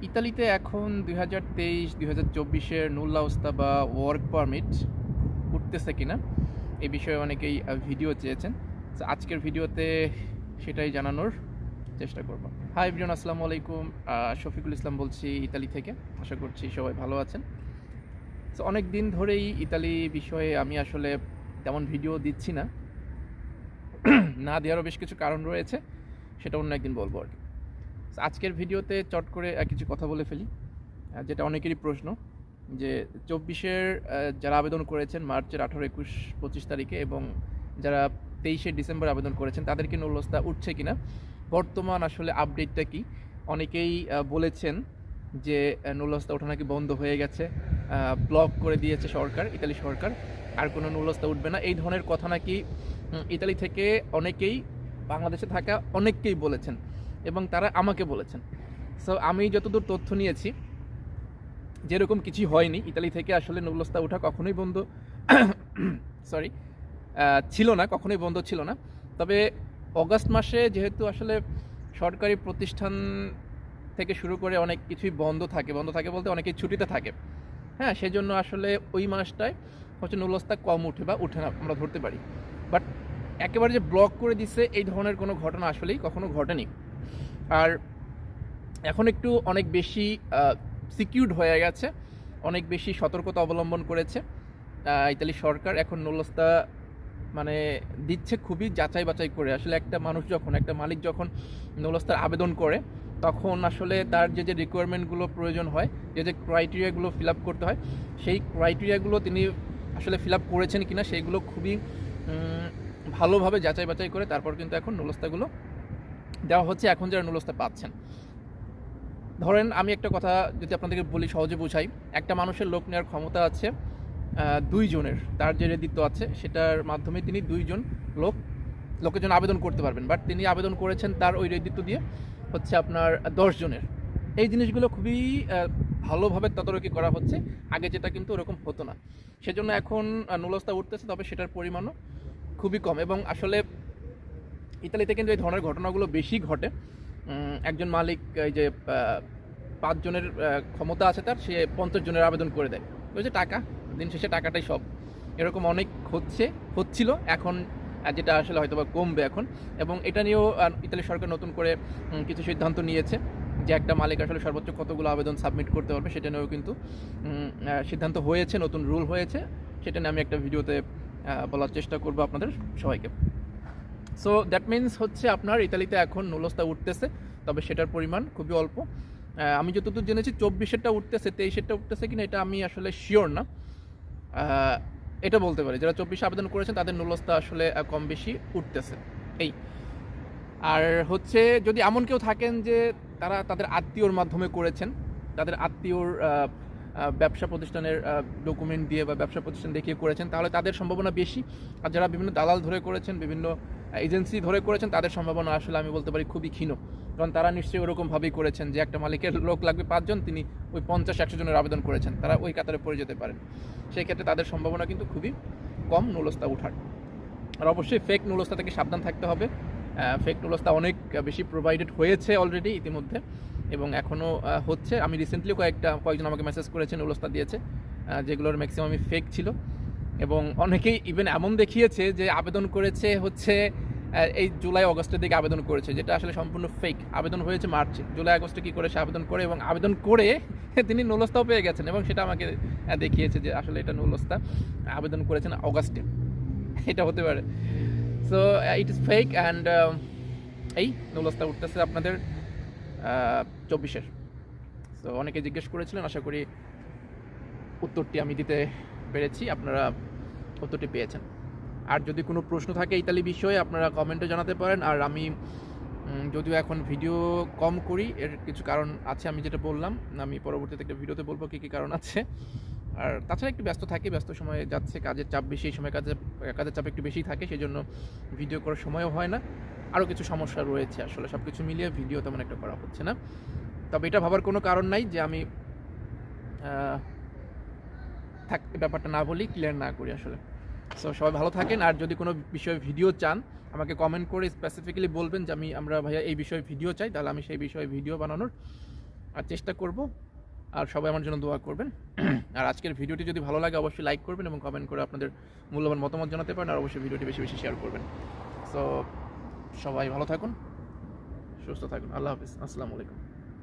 ইতালিতে এখন ২০২৩-২০২৪-এর নুল্লা ওস্তা বা ওয়ার্ক পারমিট উঠতেছে কিনা এই বিষয়ে অনেকেই ভিডিও চেয়েছেন। তো আজকের ভিডিওতে সেটাই জানানোর চেষ্টা করব। হাই এভরিওয়ান, আসসালামু আলাইকুম। শফিকুল ইসলাম বলছি ইতালি থেকে। আশা করছি সবাই ভালো আছেন। তো অনেক দিন ধরেই ইতালি বিষয়ে আমি আসলে তেমন ভিডিও দিচ্ছি না। না দেওয়ারও বেশ কিছু কারণ রয়েছে, সেটা অন্য একদিন বলবো আর কি। আজকের ভিডিওতে চট করে কিছু কথা বলে ফেলি, যেটা অনেকেরই প্রশ্ন যে 24-এর যারা আবেদন করেছেন মার্চের 18, 21, 25 তারিখে এবং যারা 23শে ডিসেম্বর আবেদন করেছেন তাদেরকে নুল্লস্তা উঠছে কিনা, বর্তমান আসলে আপডেটটা কি। অনেকেই বলেছেন যে নুল্লস্তা ওঠা নাকি বন্ধ হয়ে গেছে, ব্লক করে দিয়েছে সরকার, ইতালি সরকার, আর কোনো নুল্লস্তা উঠবে না, এই ধরনের কথা নাকি ইতালি থেকে অনেকেই, বাংলাদেশে থাকা অনেককেই বলেছেন এবং তারা আমাকে বলেছেন। সো আমি যতদূর তথ্য নিয়েছি, যেরকম কিছুই হয়নি। ইতালি থেকে আসলে নুল্লস্তা ওঠা কখনোই বন্ধ সরি ছিল না, কখনোই বন্ধ ছিল না। তবে অগাস্ট মাসে যেহেতু আসলে সরকারি প্রতিষ্ঠান থেকে শুরু করে অনেক কিছুই বন্ধ থাকে বলতে অনেকেই ছুটিতে থাকে, হ্যাঁ, সেই জন্য আসলে ওই মাসটায় হচ্ছে নুল্লস্তা কম উঠে বা উঠে না আমরা ধরতে পারি। বাট একেবারে যে ব্লক করে দিচ্ছে এই ধরনের কোনো ঘটনা আসলেই কখনো ঘটেনি। আর এখন একটু অনেক বেশি সিকিউরড হয়ে গেছে, অনেক বেশি সতর্কতা অবলম্বন করেছে ইতালি সরকার। এখন নুল্লস্তা মানে দিচ্ছে খুবই যাচাই বাছাই করে। আসলে একটা মানুষ যখন, একটা মালিক যখন নুল্লস্তার আবেদন করে, তখন আসলে তার যে যে রিকোয়ারমেন্টগুলো প্রয়োজন হয়, যে যে ক্রাইটেরিয়াগুলো ফিল আপ করতে হয়, সেই ক্রাইটেরিয়াগুলো তিনি আসলে ফিল আপ করেছেন কিনা সেইগুলো খুবই ভালোভাবে যাচাই বাছাই করে তারপর কিন্তু এখন নুল্লস্তাগুলো দেওয়া হচ্ছে এখন যারা নুল্লস্তা পাচ্ছেন। ধরেন আমি একটা কথা যদি আপনাদেরকে বলি, সহজে বোঝাই, একটা মানুষের লোক নেওয়ার ক্ষমতা আছে 2 জনের, তার যে রেদিত্ব আছে সেটার মাধ্যমে তিনি 2 জন লোকের জন্য আবেদন করতে পারবেন। বাট তিনি আবেদন করেছেন তার ওই রেদিত্ব দিয়ে হচ্ছে আপনার 10 জনের। এই জিনিসগুলো খুবই ভালোভাবে তদারকি করা হচ্ছে, আগে যেটা কিন্তু ওরকম হতো না। সেজন্য এখন নুল্লস্তা উঠতেছে, তবে সেটার পরিমাণও খুবই কম। এবং আসলে ইতালিতে কিন্তু এই ধরনের ঘটনাগুলো বেশি ঘটে। একজন মালিক এই যে 5 জনের ক্ষমতা আছে তার, সে 50 জনের আবেদন করে দেয়, ওই যে টাকা, দিন শেষে টাকাটাই সব। এরকম অনেক হচ্ছিল, এখন যেটা আসলে হয়তো বা কমবে এখন। এবং এটা নিয়েও ইতালি সরকার নতুন করে কিছু সিদ্ধান্ত নিয়েছে যে একটা মালিক আসলে সর্বোচ্চ কতগুলো আবেদন সাবমিট করতে পারবে, সেটা নিয়েও কিন্তু সিদ্ধান্ত হয়েছে, নতুন রুল হয়েছে। সেটা নিয়ে আমি একটা ভিডিওতে বলার চেষ্টা করব আপনাদের সবাইকে। সো দ্যাট মিনস হচ্ছে আপনার ইতালিতে এখন নুল্লস্তা উঠতেছে, তবে সেটার পরিমাণ খুবই অল্প। আমি যতদূর জেনেছি 24-এরটা উঠতেছে, 23-এরটা উঠতেছে কিনা এটা আমি আসলে শিওর না। এটা বলতে পারি যারা 24-এ আবেদন করেছেন তাদের নুল্লস্তা আসলে কম বেশি উঠতেছে এই। আর হচ্ছে যদি এমন কেউ থাকেন যে তারা তাদের আত্মীয়র মাধ্যমে করেছেন, তাদের আত্মীয়র ব্যবসা প্রতিষ্ঠানের ডকুমেন্ট দিয়ে বা ব্যবসা প্রতিষ্ঠান দেখিয়ে করেছেন, তাহলে তাদের সম্ভাবনা বেশি। আর যারা বিভিন্ন দালাল ধরে করেছেন, বিভিন্ন এজেন্সি ধরে করেছেন, তাদের সম্ভাবনা আসলে আমি বলতে পারি খুবই ক্ষীণ। কারণ তারা নিশ্চয়ই ওরকমভাবেই করেছেন যে একটা মালিকের লোক লাগবে 5 জন, তিনি ওই 50-100 জনের আবেদন করেছেন, তারা ওই কাতারে পড়ে যেতে পারেন। সেই ক্ষেত্রে তাদের সম্ভাবনা কিন্তু খুবই কম নুল্লস্তা ওঠার। আর অবশ্যই ফেক নুল্লস্তা থেকে সাবধান থাকতে হবে। ফেক নুল্লস্তা অনেক বেশি প্রোভাইডেড হয়েছে অলরেডি ইতিমধ্যে, এবং এখনও হচ্ছে। আমি রিসেন্টলি কয়েকজন আমাকে মেসেজ করেছে, নুল্লস্তা দিয়েছে, যেগুলোর ম্যাক্সিমামই ফেক ছিল। এবং অনেকেই ইভেন এমন দেখিয়েছে যে আবেদন করেছে হচ্ছে এই জুলাই আগস্টের দিকে আবেদন করেছে, যেটা আসলে সম্পূর্ণ ফেক। আবেদন হয়েছে মার্চে, জুলাই আগস্টে কী করে সে আবেদন করে, এবং আবেদন করে তিনি নুল্লস্তাও পেয়ে গেছেন, এবং সেটা আমাকে দেখিয়েছে যে আসলে এটা নুল্লস্তা, আবেদন করেছেন অগাস্টে। এটা হতে পারে। So it is fake and এই নুল্লস্তা উঠতেছে আপনাদের 24-এর। সো অনেকে জিজ্ঞেস করেছিলেন, আশা করি উত্তরটি আমি দিতে পেরেছি, আপনারা উত্তরটি পেয়েছেন। আর যদি কোনো প্রশ্ন থাকে ইতালি বিষয়ে আপনারা কমেন্টে জানাতে পারেন। আর আমি যদিও এখন ভিডিও কম করি, এর কিছু কারণ আছে, আমি যেটা বললাম, আমি পরবর্তীতে একটা ভিডিওতে বলবো কী কী কারণ আছে। আর তাছাড়া একটু ব্যস্ত থাকি, ব্যস্ত সময়ে যাচ্ছে, কাজের চাপ বেশি, এই সময় কাজের চাপ একটু বেশি থাকে, সেই জন্য ভিডিও করার সময়ও হয় না। আরও কিছু সমস্যা রয়েছে, আসলে সব কিছু মিলিয়ে ভিডিও তেমন একটা করা হচ্ছে না। তবে এটা ভাবার কোনো কারণ নাই যে আমি ব্যাপারটা না বলি, ক্লিয়ার না করি আসলে। সো সবাই ভালো থাকেন। আর যদি কোনো বিষয়ে ভিডিও চান, আমাকে কমেন্ট করে স্পেসিফিক্যালি বলবেন যে আমরা ভাইয়া এই বিষয়ে ভিডিও চাই, তাহলে আমি সেই বিষয়ে ভিডিও বানানোর আর চেষ্টা করব। আর সবাই আমার জন্য দোয়া করবেন। আর আজকের ভিডিওটি যদি ভালো লাগে অবশ্যই লাইক করবেন এবং কমেন্ট করে আপনাদের মূল্যবান মতামত জানাতে পারেন। আর অবশ্যই ভিডিওটি বেশি বেশি শেয়ার করবেন। সো সবাই ভালো থাকুন, সুস্থ থাকুন। আল্লাহ হাফিজ। আসসালামু আলাইকুম।